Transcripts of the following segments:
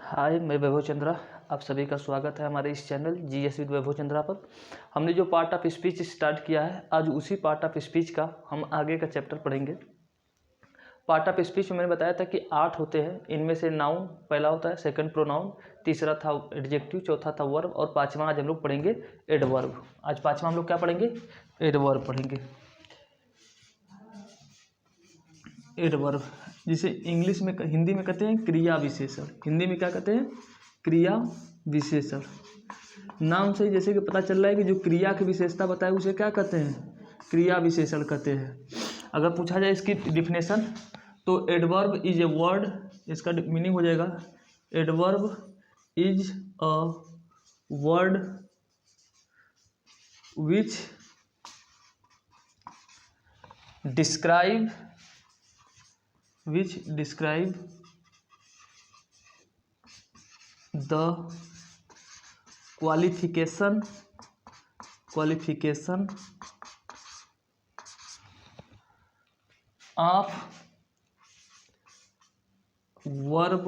हाय, मैं वैभव चंद्रा। आप सभी का स्वागत है हमारे इस चैनल जीएस विद वैभव चंद्रा पर। हमने जो पार्ट ऑफ स्पीच स्टार्ट किया है, आज उसी पार्ट ऑफ स्पीच का हम आगे का चैप्टर पढ़ेंगे। पार्ट ऑफ स्पीच में मैंने बताया था कि 8 होते हैं। इनमें से नाउन पहला होता है, सेकंड प्रोनाउन, तीसरा था एडजेक्टिव, चौथा था वर्ब और पाँचवा आज हम लोग पढ़ेंगे एडवर्ब। आज पाँचवा हम लोग क्या पढ़ेंगे? एडवर्ब पढ़ेंगे। एडवर्ब जिसे इंग्लिश में हिंदी में कहते हैं क्रिया विशेषण। हिंदी में क्या कहते हैं? क्रिया विशेषण। नाम से जैसे कि पता चल रहा है कि जो क्रिया की विशेषता बताए उसे क्या कहते हैं? क्रिया विशेषण कहते हैं। अगर पूछा जाए इसकी डिफिनेशन तो एडवर्ब इज ए वर्ड, इसका मीनिंग हो जाएगा adverb is a word which describe the qualification of verb,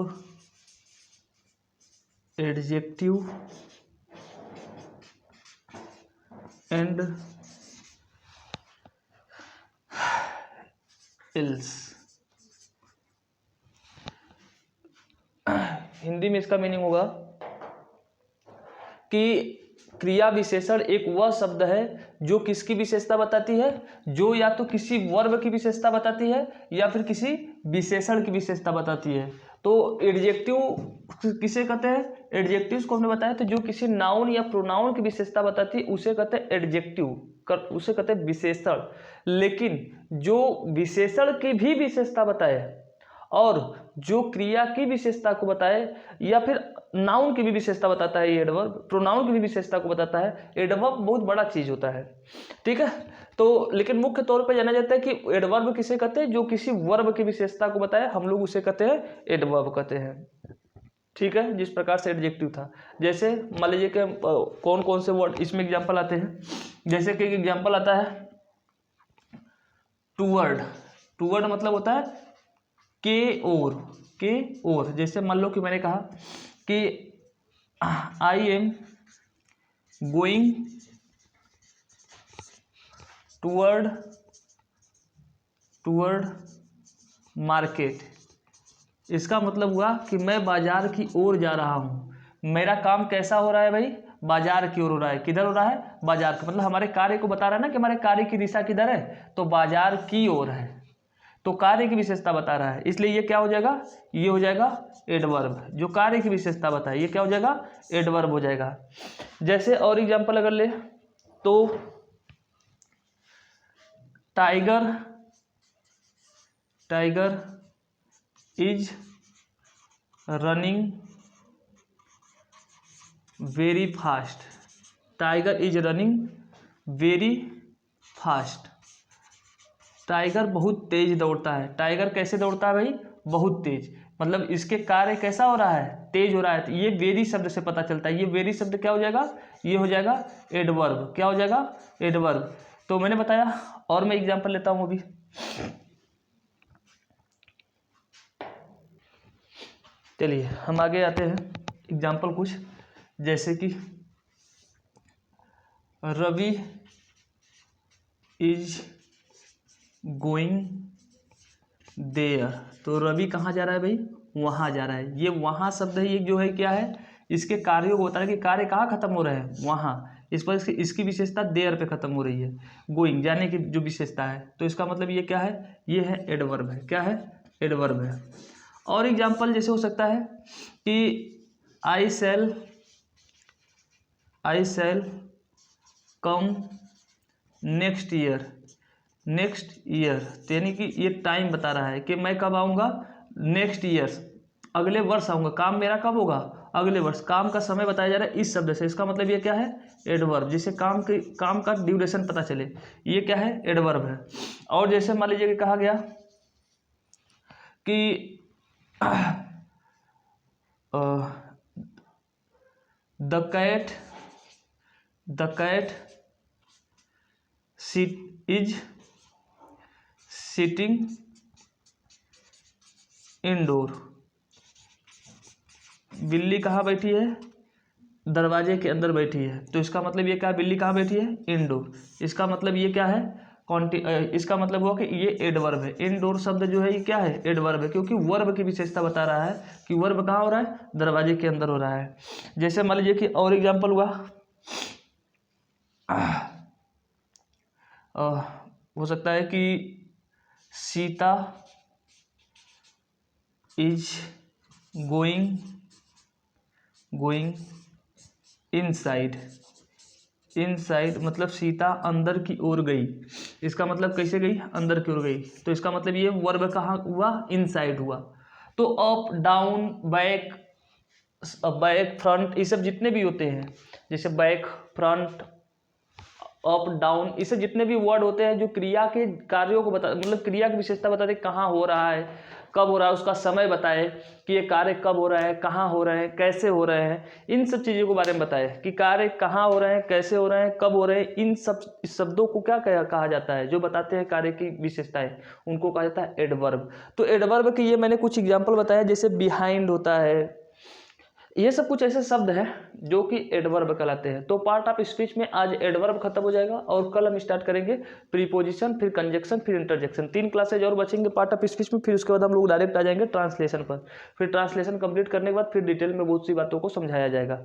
adjective and else। Hindi में इसका मीनिंग होगा कि क्रिया विशेषण एक वह शब्द है जो किसकी विशेषता बताती है? जो या तो किसी वर्ब की विशेषता बताती है या फिर किसी विशेषण की विशेषता बताती है। तो एडजेक्टिव किसे कहते हैं? एडजेक्टिव्स को हमने बताया तो जो किसी नाउन या प्रोनाउन की विशेषता बताती है उसे कहते हैं एडजेक्टिव, उसे कहते हैं विशेषण। लेकिन जो विशेषण की भी विशेषता बताए और जो क्रिया की विशेषता को बताए या फिर नाउन की भी विशेषता बताता है, ये एडवर्ब प्रोनाउन की भी विशेषता को बताता है। एडवर्ब बहुत बड़ा चीज होता है, ठीक है। तो लेकिन मुख्य तौर पर जाना जाता है कि एडवर्ब किसे कहते हैं? जो किसी वर्ब की विशेषता को बताए, हम लोग उसे कहते हैं एडवर्ब कहते हैं, ठीक है। जिस प्रकार से एडजेक्टिव था, जैसे मान लीजिए कि कौन कौन से वर्ड इसमें एग्जाम्पल आते हैं। जैसे कि एग्जाम्पल आता है टूवर्ड। टूवर्ड मतलब होता है के और। जैसे मान लो कि मैंने कहा कि I am going toward market. इसका मतलब हुआ कि मैं बाजार की ओर जा रहा हूं। मेरा काम कैसा हो रहा है भाई? बाजार की ओर हो रहा है। किधर हो रहा है? बाजार का मतलब हमारे कार्य को बता रहा है ना कि हमारे कार्य की दिशा किधर है, तो बाजार की ओर है। तो कार्य की विशेषता बता रहा है, इसलिए ये क्या हो जाएगा? ये हो जाएगा एडवर्ब। जो कार्य की विशेषता बताए ये क्या हो जाएगा? एडवर्ब हो जाएगा। जैसे और एग्जांपल अगर ले तो tiger is running very fast. Tiger is running very fast. Tiger बहुत तेज दौड़ता है। टाइगर कैसे दौड़ता है भाई? बहुत तेज। मतलब इसके कार्य कैसा हो रहा है? तेज हो रहा है। तो ये वेरी शब्द से पता चलता है। ये वेरी शब्द क्या हो जाएगा? ये हो जाएगा एडवर्ब। क्या हो जाएगा? एडवर्ब। तो मैंने बताया, और मैं एग्जांपल लेता हूं अभी। चलिए हम आगे आते हैं एग्जांपल कुछ, जैसे कि रवि इज गोइंग देयर। तो रवि कहाँ जा रहा है भाई? वहां जा रहा है। ये वहां शब्द है, ये जो है क्या है? इसके कार्यों को बता रहा है कि कार्य कहाँ खत्म हो रहे हैं? वहां। इस पर इसकी विशेषता देयर पे खत्म हो रही है। गोइंग जाने की जो विशेषता है, तो इसका मतलब ये क्या है? ये है एडवर्ब है। क्या है? एडवर्ब है। और एग्जाम्पल जैसे हो सकता है कि आई शैल कम नेक्स्ट ईयर। तो यानी कि ये टाइम बता रहा है कि मैं कब आऊँगा? नेक्स्ट ईयर, अगले वर्ष आऊँगा। काम मेरा कब होगा? अगले वर्ष। काम का समय बताया जा रहा है इस शब्द से। इसका मतलब ये क्या है? एडवर्ब। जिसे काम का ड्यूरेशन पता चले, ये क्या है? एडवर्ब है। और जैसे मान लीजिए कि कहा गया कि the cat is sitting indoor बिल्ली कहाँ बैठी है, दरवाजे के अंदर बैठी है। तो इसका मतलब ये क्या है, बिल्ली कहाँ बैठी है, इनडोर। इसका मतलब ये क्या है, इसका मतलब हुआ कि ये एडवर्ब है। इनडोर शब्द जो है ये क्या है, एडवर्ब है, क्योंकि वर्ब की विशेषता बता रहा है कि वर्ब कहाँ हो रहा है, दरवाजे के अंदर हो रहा है। जैसे मान लीजिए कि और एग्जाम्पल हुआ, हो सकता है कि Sita is going inside. Inside मतलब सीता अंदर की ओर गई। इसका मतलब कैसे गई, अंदर की ओर गई। तो इसका मतलब ये वर्ब कहाँ हुआ, इनसाइड हुआ। तो अप डाउन बैक, फ्रंट, ये सब जितने भी होते हैं, जैसे बैक, फ्रंट, अप डाउन, इसे जितने भी वर्ड होते हैं जो क्रिया के कार्यों को बता, मतलब क्रिया की विशेषता बताते हैं, कहाँ हो रहा है, कब हो रहा है, उसका समय बताए कि ये कार्य कब हो रहा है, कहाँ हो रहे हैं, कैसे हो रहे हैं, इन सब चीज़ों के बारे में बताए कि कार्य कहाँ हो रहे हैं, कैसे हो रहे हैं, कब हो रहे हैं। इन सब शब्दों को क्या कहा जाता है, जो बताते हैं कार्य की विशेषताएं, उनको कहा जाता है एडवर्ब। तो एडवर्ब की ये मैंने कुछ एग्जाम्पल बताया, जैसे बिहाइंड होता है, ये सब कुछ ऐसे शब्द हैं जो कि एडवर्ब कहलाते हैं। तो पार्ट ऑफ स्पीच में आज एडवर्ब खत्म हो जाएगा और कल हम स्टार्ट करेंगे प्रीपोजिशन, फिर कंजक्शन, फिर इंटरजेक्शन। 3 क्लासेज और बचेंगे पार्ट ऑफ स्पीच में। फिर उसके बाद हम लोग डायरेक्ट आ जाएंगे ट्रांसलेशन पर। फिर ट्रांसलेशन कंप्लीट करने के बाद फिर डिटेल में बहुत सी बातों को समझाया जाएगा।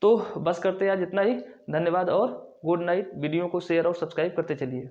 तो बस करते हैं आज इतना ही। धन्यवाद और गुड नाइट। वीडियो को शेयर और सब्सक्राइब करते चलिए।